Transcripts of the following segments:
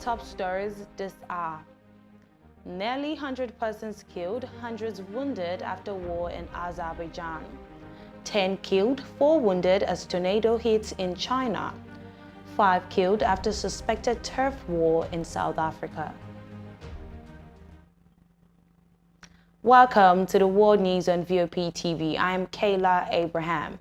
top stories this hour. Nearly 100 persons killed, hundreds wounded after war in Azerbaijan. 10 killed, 4 wounded as tornado hits in China. 5 killed after suspected turf war in South Africa. Welcome to the World News on VOP TV. I am Kayla Abraham.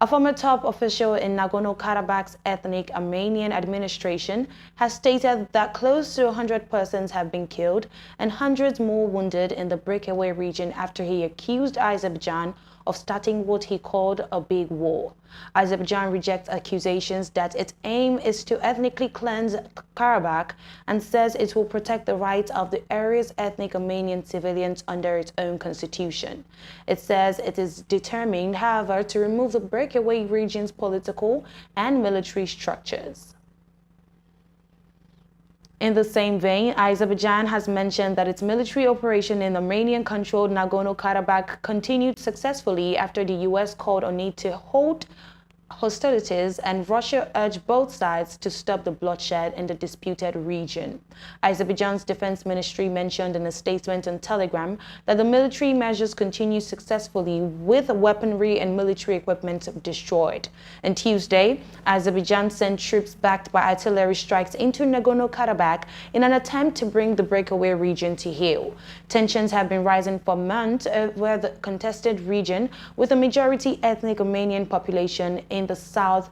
A former top official in Nagorno-Karabakh's ethnic Armenian administration has stated that close to 100 persons have been killed and hundreds more wounded in the breakaway region after he accused Azerbaijan of starting what he called a big war. Azerbaijan rejects accusations that its aim is to ethnically cleanse Karabakh and says it will protect the rights of the area's ethnic Armenian civilians under its own constitution. It says it is determined, however, to remove the breakaway region's political and military structures. In the same vein, Azerbaijan has mentioned that its military operation in Armenian-controlled Nagorno-Karabakh continued successfully after the U.S. called on it to halt hostilities and Russia urged both sides to stop the bloodshed in the disputed region. Azerbaijan's defense ministry mentioned in a statement on Telegram that the military measures continue successfully with weaponry and military equipment destroyed. On Tuesday, Azerbaijan sent troops backed by artillery strikes into Nagorno-Karabakh in an attempt to bring the breakaway region to heel. Tensions have been rising for months over the contested region with a majority ethnic Armenian population in the South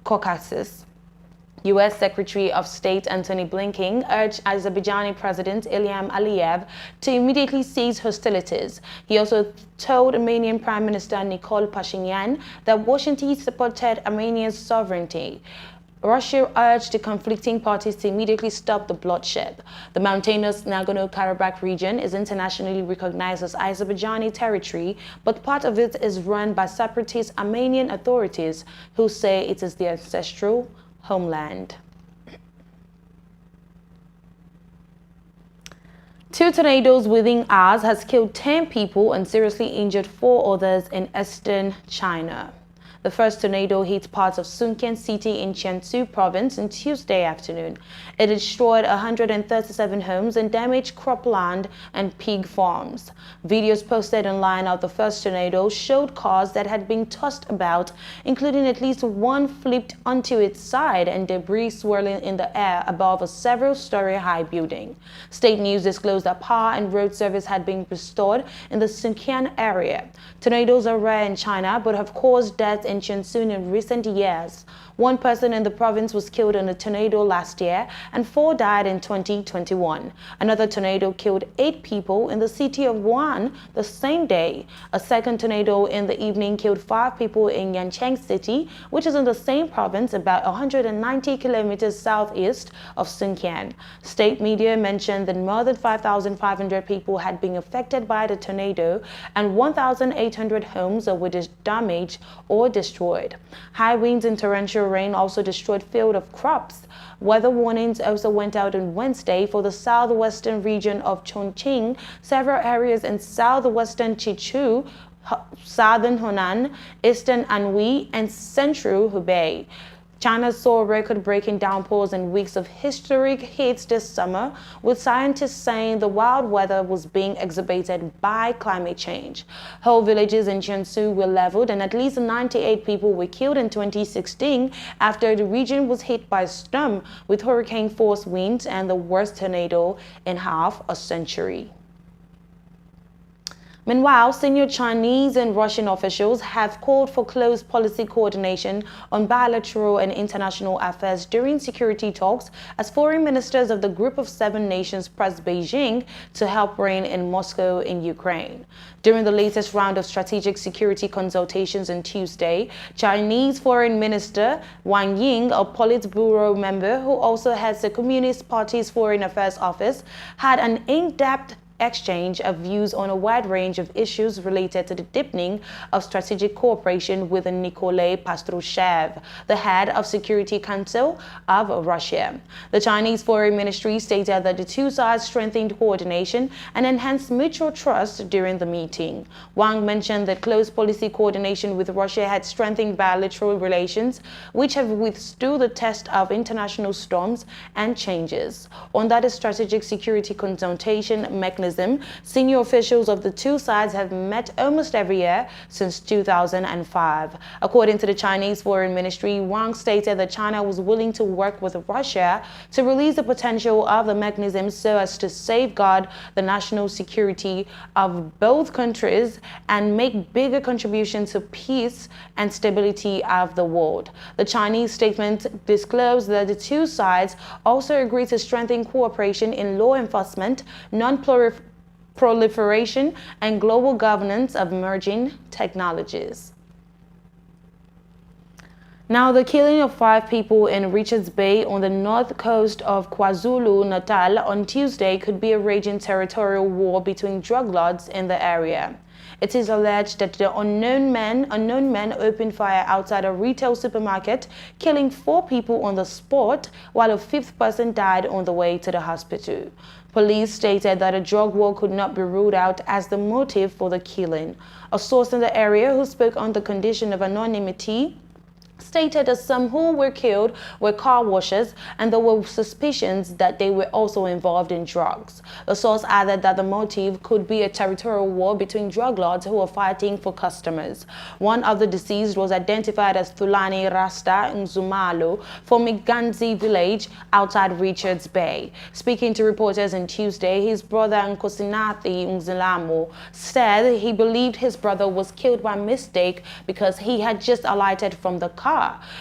Caucasus. U.S. Secretary of State Antony Blinken urged Azerbaijani President Ilham Aliyev to immediately cease hostilities. He also told Armenian Prime Minister Nikol Pashinyan that Washington supported Armenia's sovereignty. Russia urged the conflicting parties to immediately stop the bloodshed. The mountainous Nagorno-Karabakh region is internationally recognized as Azerbaijani territory, but part of it is run by separatist Armenian authorities who say it is their ancestral homeland. 2 tornadoes within hours has killed 10 people and seriously injured 4 others in eastern China. The first tornado hit parts of Sunken City in Jiangsu province on Tuesday afternoon. It destroyed 137 homes and damaged cropland and pig farms. Videos posted online of the first tornado showed cars that had been tossed about, including at least one flipped onto its side and debris swirling in the air above a several-story high building. State news disclosed that power and road service had been restored in the Sunken area. Tornadoes are rare in China but have caused deaths in Jiangsu in recent years. 1 person in the province was killed in a tornado last year and 4 died in 2021. Another tornado killed 8 people in the city of Wuhan the same day. A second tornado in the evening killed 5 people in Yancheng City, which is in the same province about 190 kilometers southeast of Sunken. State media mentioned that more than 5,500 people had been affected by the tornado and 1,800 homes were damaged or destroyed. High winds and torrential rain also destroyed field of crops. Weather warnings also went out on Wednesday for the southwestern region of Chongqing, several areas in southwestern Sichuan, southern Hunan, eastern Anhui, and central Hubei. China saw record-breaking downpours and weeks of historic heat this summer, with scientists saying the wild weather was being exacerbated by climate change. Whole villages in Jiangsu were leveled and at least 98 people were killed in 2016 after the region was hit by a storm with hurricane-force winds and the worst tornado in half a century. Meanwhile, senior Chinese and Russian officials have called for close policy coordination on bilateral and international affairs during security talks as foreign ministers of the Group of 7 nations pressed Beijing to help rein in Moscow in Ukraine. During the latest round of strategic security consultations on Tuesday, Chinese Foreign Minister Wang Ying, a Politburo member who also heads the Communist Party's Foreign Affairs Office, had an in-depth exchange of views on a wide range of issues related to the deepening of strategic cooperation with Nikolai Patrushev, the head of Security Council of Russia. The Chinese Foreign Ministry stated that the two sides strengthened coordination and enhanced mutual trust during the meeting. Wang mentioned that close policy coordination with Russia had strengthened bilateral relations, which have withstood the test of international storms and changes. On that strategic security consultation mechanism, senior officials of the two sides have met almost every year since 2005. According to the Chinese Foreign Ministry, Wang stated that China was willing to work with Russia to release the potential of the mechanism so as to safeguard the national security of both countries and make bigger contributions to peace and stability of the world. The Chinese statement disclosed that the two sides also agreed to strengthen cooperation in law enforcement, non-proliferation, and global governance of emerging technologies. Now, the killing of 5 people in Richards Bay on the north coast of KwaZulu-Natal on Tuesday could be a raging territorial war between drug lords in the area. It is alleged that the unknown men opened fire outside a retail supermarket, killing 4 people on the spot, while a 5th person died on the way to the hospital. Police stated that a drug war could not be ruled out as the motive for the killing. A source in the area who spoke on the condition of anonymity stated that some who were killed were car washers and there were suspicions that they were also involved in drugs. The source added that the motive could be a territorial war between drug lords who were fighting for customers. One of the deceased was identified as Thulani Rasta Nzumalo from Miganzi village outside Richards Bay. Speaking to reporters on Tuesday, his brother Nkosinathi Nzilamo said he believed his brother was killed by mistake because he had just alighted from the car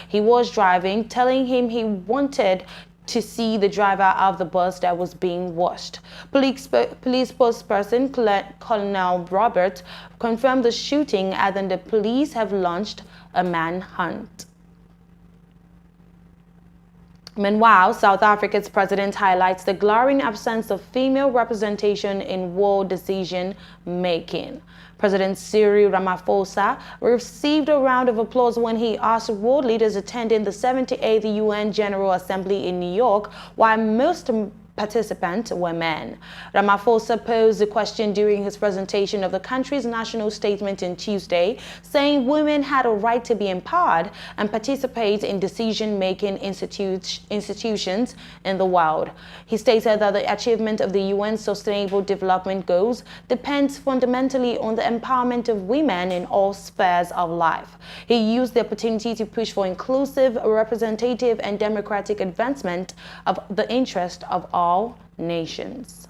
he was driving, telling him he wanted to see the driver of the bus that was being washed. Police spokesperson Colonel Robert confirmed the shooting, and the police have launched a manhunt. Meanwhile, South Africa's president highlights the glaring absence of female representation in world decision-making. President Cyril Ramaphosa received a round of applause when he asked world leaders attending the 78th UN General Assembly in New York why most participants were men. Ramaphosa posed the question during his presentation of the country's national statement on Tuesday, saying women had a right to be empowered and participate in decision-making institutions in the world. He stated that the achievement of the UN Sustainable Development Goals depends fundamentally on the empowerment of women in all spheres of life. He used the opportunity to push for inclusive, representative, and democratic advancement of the interest of all nations.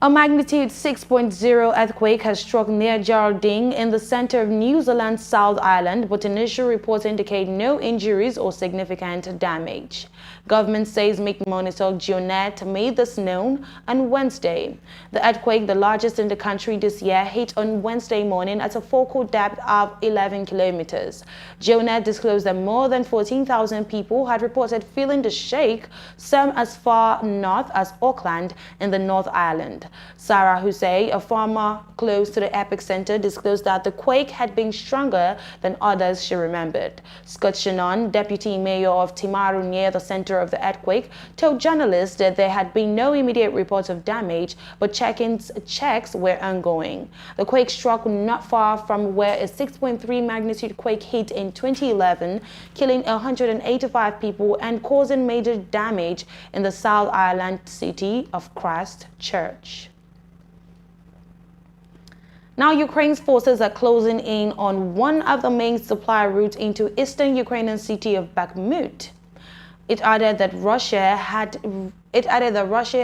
A magnitude 6.0 earthquake has struck near Geraldine in the center of New Zealand's South Island, but initial reports indicate no injuries or significant damage. Government says making monitor Lled made this known on Wednesday. The earthquake, the largest in the country this year, hit on Wednesday morning at a focal depth of 11 kilometers. Lled disclosed that more than 14,000 people had reported feeling the shake, some as far north as Auckland in the North Island. Sarah Hussein, a farmer close to the epicenter, disclosed that the quake had been stronger than others she remembered. Scott Shannon, deputy mayor of Timaru near the center of the earthquake, told journalists that there had been no immediate reports of damage, but checks were ongoing. The quake struck not far from where a 6.3 magnitude quake hit in 2011, killing 185 people and causing major damage in the South Island city of Christchurch. Now, Ukraine's forces are closing in on one of the main supply routes into eastern Ukrainian city of Bakhmut. It added that Russia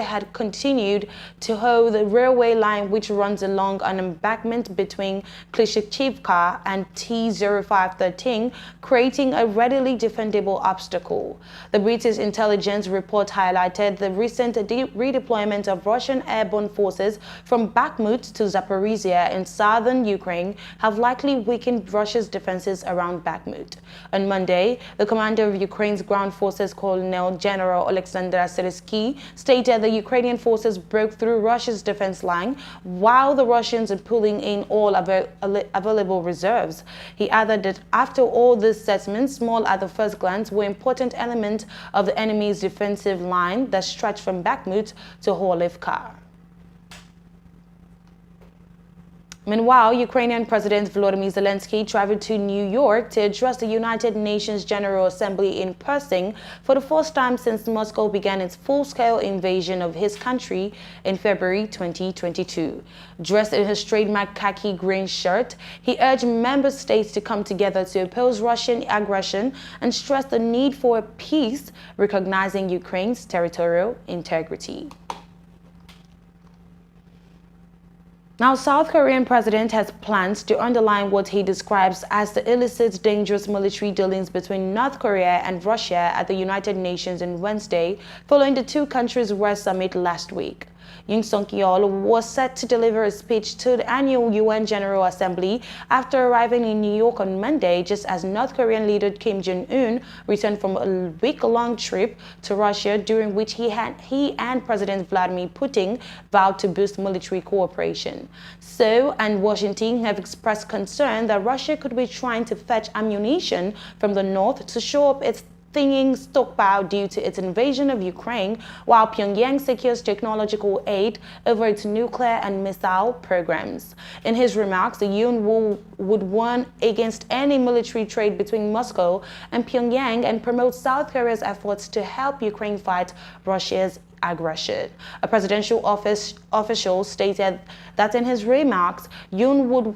had continued to hold the railway line which runs along an embankment between Klishchivka and T-0513, creating a readily defendable obstacle. The British intelligence report highlighted the recent redeployment of Russian airborne forces from Bakhmut to Zaporizhia in southern Ukraine have likely weakened Russia's defenses around Bakhmut. On Monday, the commander of Ukraine's ground forces, Colonel General Alexander Syrskyi, Zelensky stated the Ukrainian forces broke through Russia's defense line while the Russians are pulling in all available reserves. He added that after all these settlements, small at the first glance, were important elements of the enemy's defensive line that stretched from Bakhmut to Horlivka. Meanwhile, Ukrainian President Volodymyr Zelensky traveled to New York to address the United Nations General Assembly in person for the first time since Moscow began its full-scale invasion of his country in February 2022. Dressed in his trademark khaki green shirt, he urged member states to come together to oppose Russian aggression and stressed the need for peace, recognizing Ukraine's territorial integrity. Now, South Korean president has plans to underline what he describes as the illicit, dangerous military dealings between North Korea and Russia at the United Nations on Wednesday, following the two countries' West summit last week. Yoon Suk-yeol was set to deliver a speech to the annual UN General Assembly after arriving in New York on Monday, just as North Korean leader Kim Jong-un returned from a week-long trip to Russia, during which he and President Vladimir Putin vowed to boost military cooperation. Seoul and Washington have expressed concern that Russia could be trying to fetch ammunition from the north to shore up its thinning stockpile due to its invasion of Ukraine, while Pyongyang secures technological aid over its nuclear and missile programs. In his remarks, Yoon would warn against any military trade between Moscow and Pyongyang and promote South Korea's efforts to help Ukraine fight Russia's aggression. A presidential official stated that in his remarks, Yoon would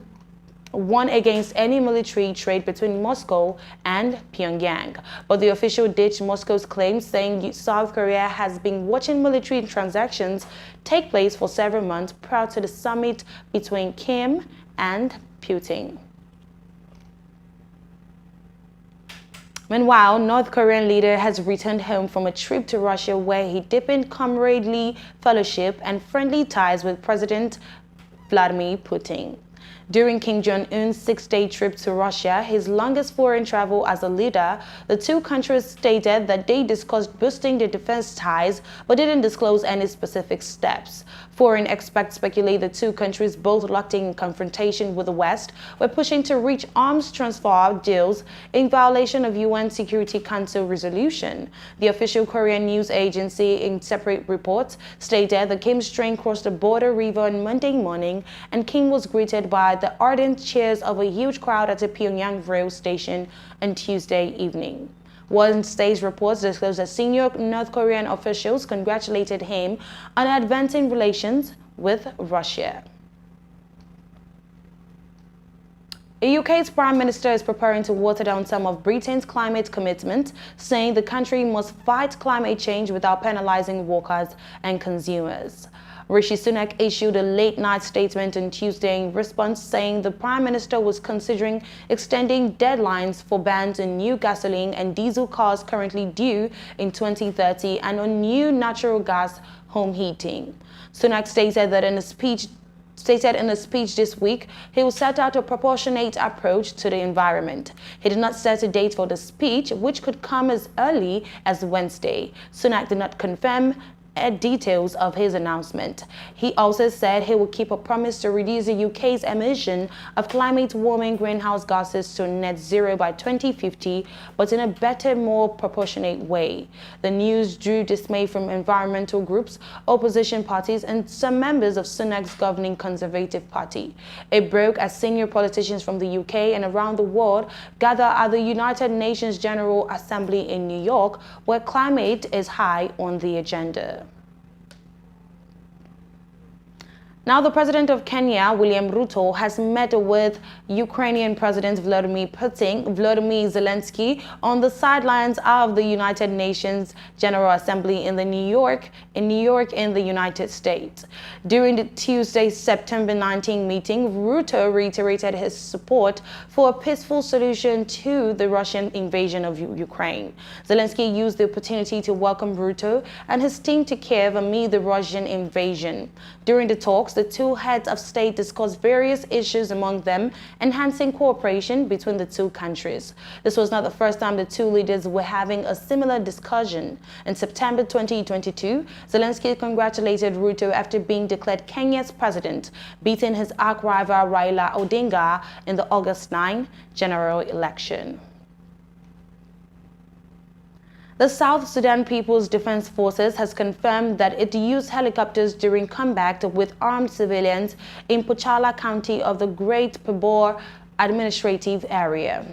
warn against any military trade between Moscow and Pyongyang. But the official ditched Moscow's claims, saying South Korea has been watching military transactions take place for several months prior to the summit between Kim and Putin. Meanwhile, North Korean leader has returned home from a trip to Russia where he deepened comradely fellowship and friendly ties with President Vladimir Putin. During Kim Jong-un's six-day trip to Russia, his longest foreign travel as a leader, the two countries stated that they discussed boosting their defense ties but didn't disclose any specific steps. Foreign experts speculate the two countries, both locked in confrontation with the West, were pushing to reach arms transfer deals in violation of UN Security Council resolution. The official Korean news agency, in separate reports, stated that Kim's train crossed the border river on Monday morning, and Kim was greeted by the ardent cheers of a huge crowd at the Pyongyang rail station on Tuesday evening. Wednesday's reports disclosed that senior North Korean officials congratulated him on advancing relations with Russia. The UK's Prime Minister is preparing to water down some of Britain's climate commitment, saying the country must fight climate change without penalising workers and consumers. Rishi Sunak issued a late-night statement on Tuesday in response, saying the Prime Minister was considering extending deadlines for bans on new gasoline and diesel cars currently due in 2030 and on new natural gas home heating. Sunak stated in a speech this week, he will set out a proportionate approach to the environment. He did not set a date for the speech, which could come as early as Wednesday. Sunak did not confirm details of his announcement. He also said he will keep a promise to reduce the UK's emission of climate-warming greenhouse gases to net zero by 2050, but in a better, more proportionate way. The news drew dismay from environmental groups, opposition parties, and some members of Sunak's governing Conservative Party. It broke as senior politicians from the UK and around the world gather at the United Nations General Assembly in New York, where climate is high on the agenda. Now, the president of Kenya, William Ruto, has met with Ukrainian President Volodymyr Zelensky on the sidelines of the United Nations General Assembly in New York in the United States. During the Tuesday, September 19 meeting, Ruto reiterated his support for a peaceful solution to the Russian invasion of Ukraine. Zelensky used the opportunity to welcome Ruto and his team to Kiev amid the Russian invasion. During the talks, the the two heads of state discussed various issues, among them enhancing cooperation between the two countries. This was not the first time the two leaders were having a similar discussion. In September 2022, Zelensky congratulated Ruto after being declared Kenya's president, beating his arch-rival Raila Odinga in the August 9 general election. The South Sudan People's Defense Forces has confirmed that it used helicopters during combat with armed civilians in Pochala County of the Great Pibor administrative area.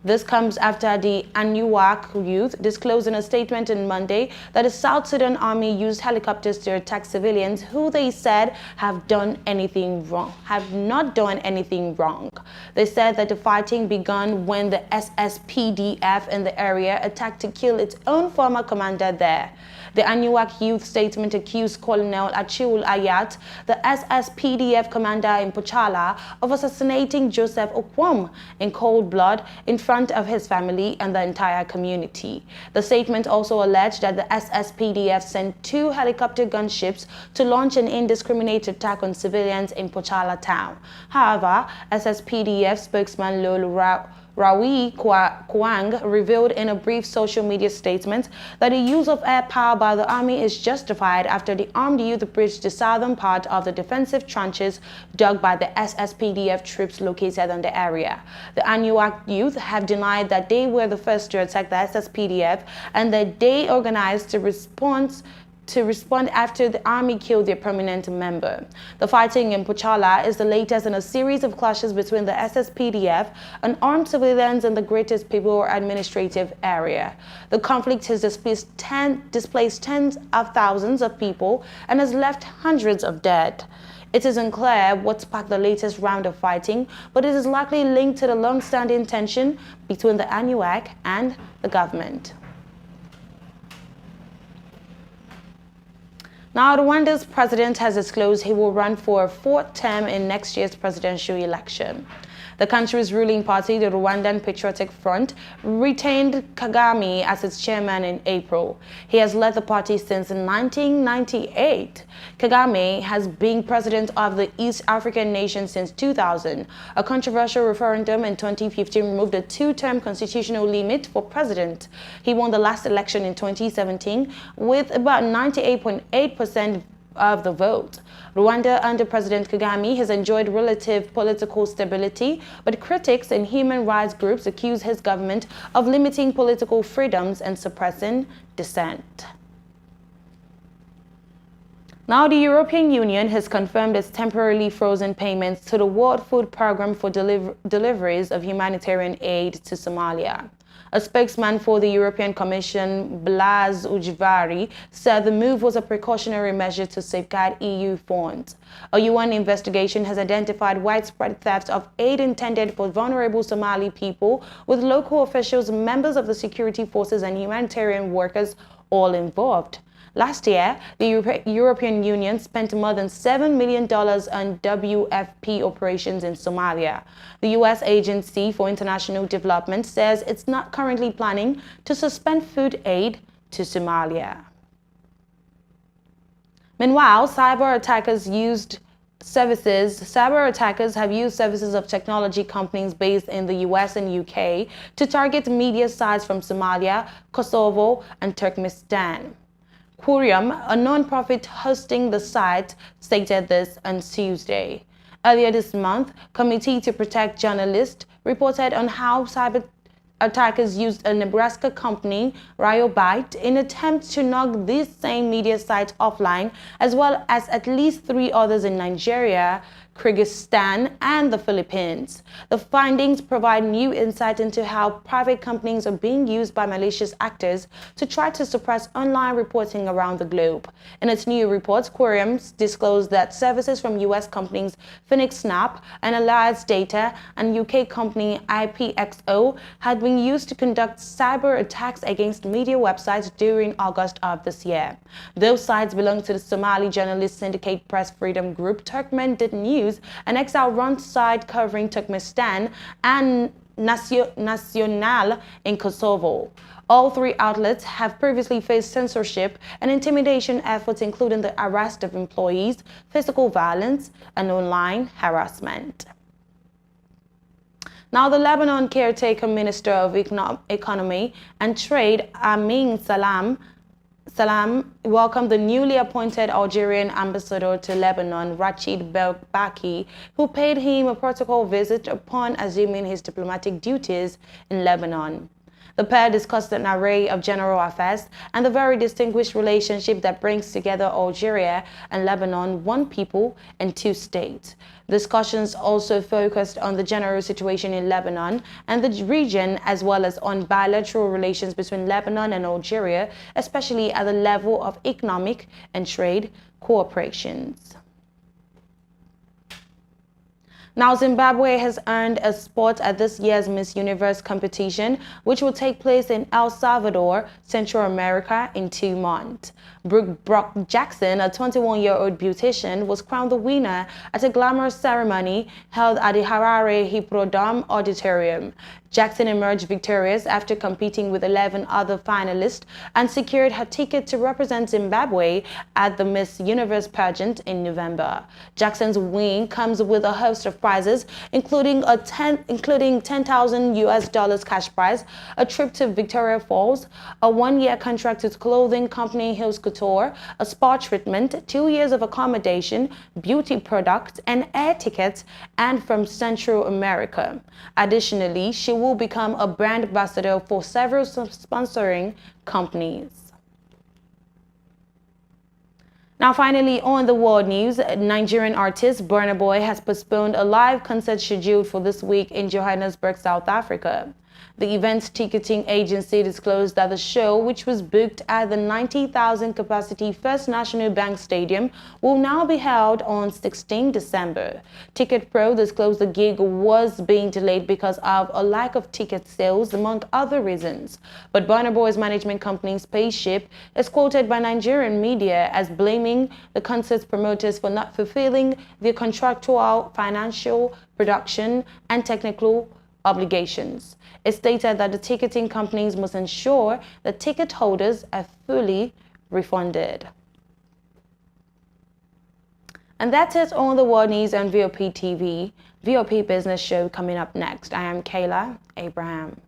This comes after the Anuak youth disclosed in a statement on Monday that the South Sudan Army used helicopters to attack civilians who they said have not done anything wrong. They said that the fighting began when the SSPDF in the area attacked to kill its own former commander there. The Anuak youth statement accused Colonel Achiul Ayat, the SSPDF commander in Pochala, of assassinating Joseph Okwom in cold blood in front of his family and the entire community. The statement also alleged that the SSPDF sent 2 helicopter gunships to launch an indiscriminate attack on civilians in Pochala town. However, SSPDF spokesman Lolo Rawi Kwang revealed in a brief social media statement that the use of air power by the army is justified after the armed youth breached the southern part of the defensive trenches dug by the SSPDF troops located in the area. The Anuak youth have denied that they were the first to attack the SSPDF and that they organized to respond after the army killed their permanent member. The fighting in Pochala is the latest in a series of clashes between the SSPDF and armed civilians in the greatest Pibor administrative area. The conflict has displaced tens of thousands of people and has left hundreds of dead. It is unclear what sparked the latest round of fighting, but it is likely linked to the long-standing tension between the Anuak and the government. Now, Rwanda's president has disclosed he will run for a 4th term in next year's presidential election. The country's ruling party, the Rwandan Patriotic Front, retained Kagame as its chairman in April. He has led the party since 1998. Kagame has been president of the East African nation since 2000. A controversial referendum in 2015 removed the 2-term constitutional limit for president. He won the last election in 2017 with about 98.8% of the vote. Rwanda under President Kagame has enjoyed relative political stability, but critics and human rights groups accuse his government of limiting political freedoms and suppressing dissent. Now, the European Union has confirmed its temporarily frozen payments to the World Food Programme for deliveries of humanitarian aid to Somalia. A spokesman for the European Commission, Blaž Ujvari, said the move was a precautionary measure to safeguard EU funds. A UN investigation has identified widespread theft of aid intended for vulnerable Somali people, with local officials, members of the security forces, and humanitarian workers all involved. Last year, the European Union spent more than $7 million on WFP operations in Somalia. The U.S. Agency for International Development says it's not currently planning to suspend food aid to Somalia. Meanwhile, cyber attackers have used services of technology companies based in the US and UK to target media sites from Somalia, Kosovo, and Turkmenistan. Curium, a non-profit hosting the site, stated this on Tuesday. Earlier this month, Committee to Protect Journalists reported on how cyber attackers used a Nebraska company, Ryobyte, in an attempt to knock these same media sites offline, as well as at least 3 others in Nigeria, Kyrgyzstan, and the Philippines. The findings provide new insight into how private companies are being used by malicious actors to try to suppress online reporting around the globe. In its new report, Curium disclosed that services from U.S. companies Phoenix Snap and Alliance Data and UK company IPXO had been used to conduct cyber attacks against media websites during August of this year. Those sites belong to the Somali journalist syndicate press freedom group Turkmen Did News, an exile-run site covering Turkmenistan and Nacional in Kosovo. All three outlets have previously faced censorship and intimidation efforts, including the arrest of employees, physical violence, and online harassment. Now, the Lebanon caretaker Minister of Economy and Trade, Amin Salam, welcomed the newly appointed Algerian ambassador to Lebanon, Rachid Belbaki, who paid him a protocol visit upon assuming his diplomatic duties in Lebanon. The pair discussed an array of general affairs and the very distinguished relationship that brings together Algeria and Lebanon, one people and two states. Discussions also focused on the general situation in Lebanon and the region, as well as on bilateral relations between Lebanon and Algeria, especially at the level of economic and trade cooperations. Now, Zimbabwe has earned a spot at this year's Miss Universe competition, which will take place in El Salvador, Central America, in 2 months. Brooke Brock Jackson, a 21-year-old beautician, was crowned the winner at a glamorous ceremony held at the Harare Hippodrome Auditorium. Jackson emerged victorious after competing with 11 other finalists and secured her ticket to represent Zimbabwe at the Miss Universe pageant in November. Jackson's win comes with a host of prizes, including $10,000 US cash prize, a trip to Victoria Falls, a 1-year contract with clothing company Hills Couture, a spa treatment, 2 years of accommodation, beauty products, and air tickets, and from Central America. Additionally, she will become a brand ambassador for several sponsoring companies. Now, finally, on the world news, Nigerian artist Burna Boy has postponed a live concert scheduled for this week in Johannesburg, South Africa. The event's ticketing agency disclosed that the show, which was booked at the 90,000 capacity First National Bank Stadium, will now be held on 16 December. Ticket Pro disclosed the gig was being delayed because of a lack of ticket sales, among other reasons. But Burna Boy's management company, Spaceship, is quoted by Nigerian media as blaming the concert's promoters for not fulfilling their contractual, financial, production, and technical obligations. It stated that the ticketing companies must ensure that ticket holders are fully refunded. And that's it on the world news on VOP TV. VOP Business Show coming up next. I am Kayla Abraham.